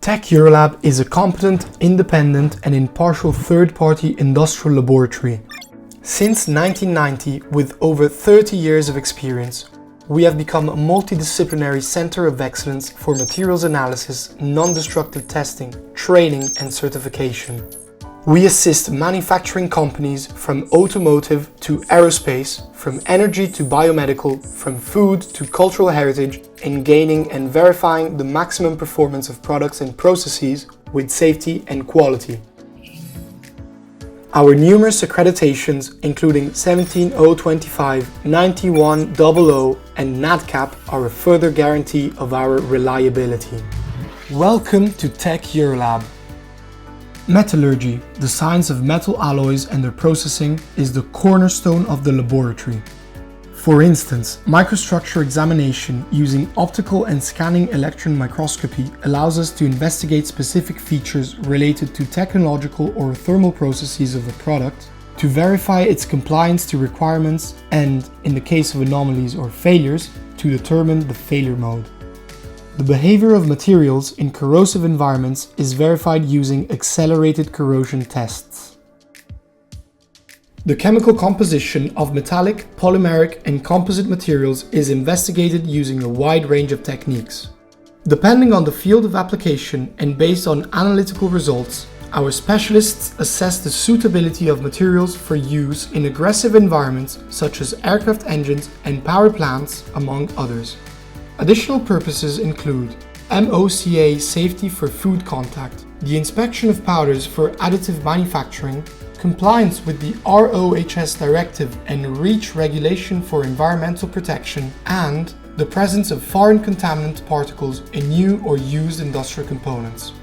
TEC Eurolab is a competent, independent and impartial third-party industrial laboratory. Since 1990, with over 30 years of experience, we have become a multidisciplinary center of excellence for materials analysis, non-destructive testing, training and certification. We assist manufacturing companies from automotive to aerospace, from energy to biomedical, from food to cultural heritage in gaining and verifying the maximum performance of products and processes with safety and quality. Our numerous accreditations, including 17025, 91000 and Nadcap, are a further guarantee of our reliability. Welcome to TEC Eurolab. Metallurgy, the science of metal alloys and their processing, is the cornerstone of the laboratory. For instance, microstructure examination using optical and scanning electron microscopy allows us to investigate specific features related to technological or thermal processes of a product, to verify its compliance to requirements, and, in the case of anomalies or failures, to determine the failure mode. The behavior of materials in corrosive environments is verified using accelerated corrosion tests. The chemical composition of metallic, polymeric and composite materials is investigated using a wide range of techniques. Depending on the field of application and based on analytical results, our specialists assess the suitability of materials for use in aggressive environments such as aircraft engines and power plants, among others. Additional purposes include MOCA safety for food contact, the inspection of powders for additive manufacturing, compliance with the RoHS directive and REACH regulation for environmental protection, and the presence of foreign contaminant particles in new or used industrial components.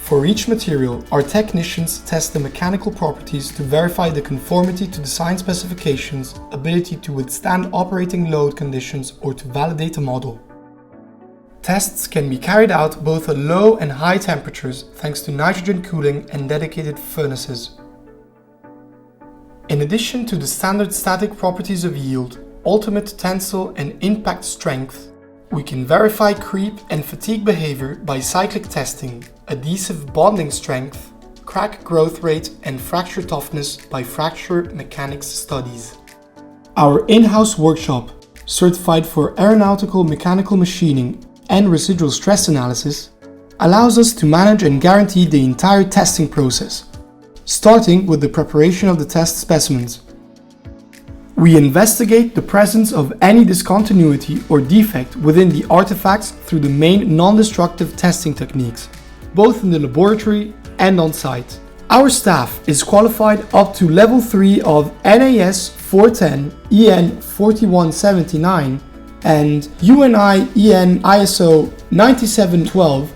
For each material, our technicians test the mechanical properties to verify the conformity to design specifications, ability to withstand operating load conditions, or to validate a model. Tests can be carried out both at low and high temperatures thanks to nitrogen cooling and dedicated furnaces. In addition to the standard static properties of yield, ultimate tensile and impact strength, we can verify creep and fatigue behavior by cyclic testing, adhesive bonding strength, crack growth rate and fracture toughness by fracture mechanics studies. Our in-house workshop, certified for aeronautical mechanical machining and residual stress analysis, allows us to manage and guarantee the entire testing process, starting with the preparation of the test specimens. We investigate the presence of any discontinuity or defect within the artifacts through the main non-destructive testing techniques, both in the laboratory and on site. Our staff is qualified up to level 3 of NAS 410, EN 4179 and UNI EN ISO 9712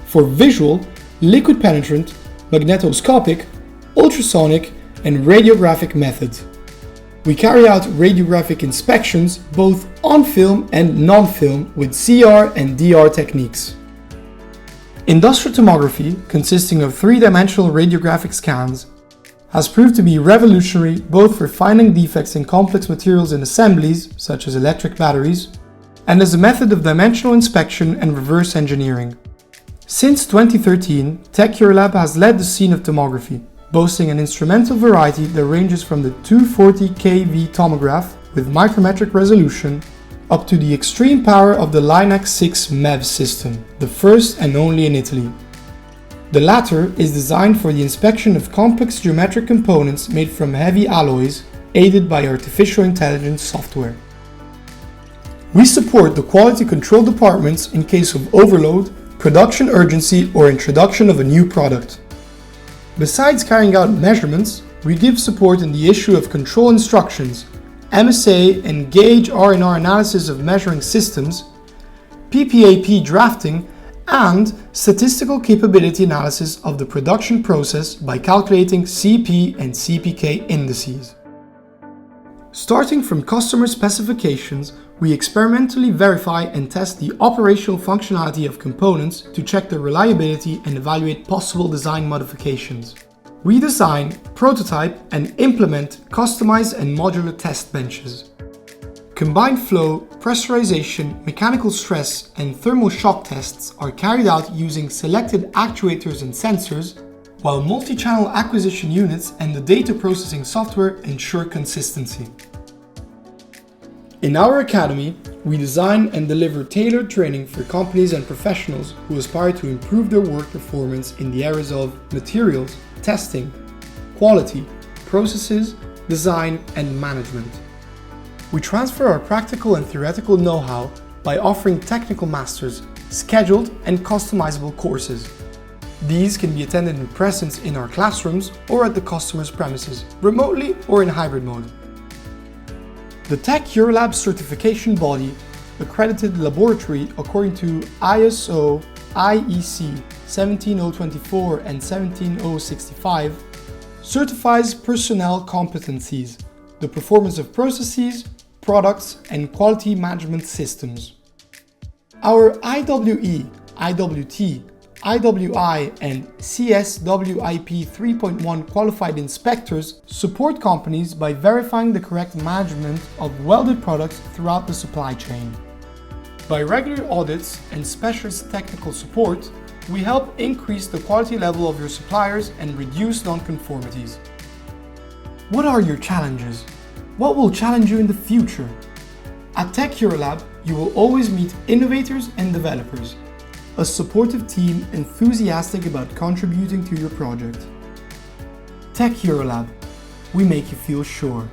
for visual, liquid penetrant, magnetoscopic, ultrasonic and radiographic methods. We carry out radiographic inspections both on film and non-film with CR and DR techniques. Industrial tomography, consisting of three-dimensional radiographic scans, has proved to be revolutionary both for finding defects in complex materials in assemblies, such as electric batteries, and as a method of dimensional inspection and reverse engineering. Since 2013, TEC Eurolab has led the scene of tomography, boasting an instrumental variety that ranges from the 240 kV tomograph with micrometric resolution up to the extreme power of the Linax 6 MEV system, the first and only in Italy. The latter is designed for the inspection of complex geometric components made from heavy alloys, aided by artificial intelligence software. We support the quality control departments in case of overload, production urgency, or introduction of a new product. Besides carrying out measurements, we give support in the issue of control instructions, MSA and gauge R&R analysis of measuring systems, PPAP drafting, and statistical capability analysis of the production process by calculating CP and CPK indices. Starting from customer specifications, we experimentally verify and test the operational functionality of components to check their reliability and evaluate possible design modifications. We design, prototype, and implement customized and modular test benches. Combined flow, pressurization, mechanical stress, and thermal shock tests are carried out using selected actuators and sensors, while multi-channel acquisition units and the data processing software ensure consistency. In our academy, we design and deliver tailored training for companies and professionals who aspire to improve their work performance in the areas of materials, testing, quality, processes, design, and management. We transfer our practical and theoretical know-how by offering technical masters, scheduled and customizable courses. These can be attended in presence in our classrooms or at the customer's premises, remotely or in hybrid mode. The TEC Eurolab certification body, accredited laboratory according to ISO IEC 17024 and 17065, certifies personnel competencies, the performance of processes, products, and quality management systems. Our IWE, IWT, IWI, and CSWIP 3.1 qualified inspectors support companies by verifying the correct management of welded products throughout the supply chain. By regular audits and specialist technical support, we help increase the quality level of your suppliers and reduce non-conformities. What are your challenges? What will challenge you in the future? At TEC Eurolab, you will always meet innovators and developers, a supportive team enthusiastic about contributing to your project. TEC Eurolab, we make you feel sure.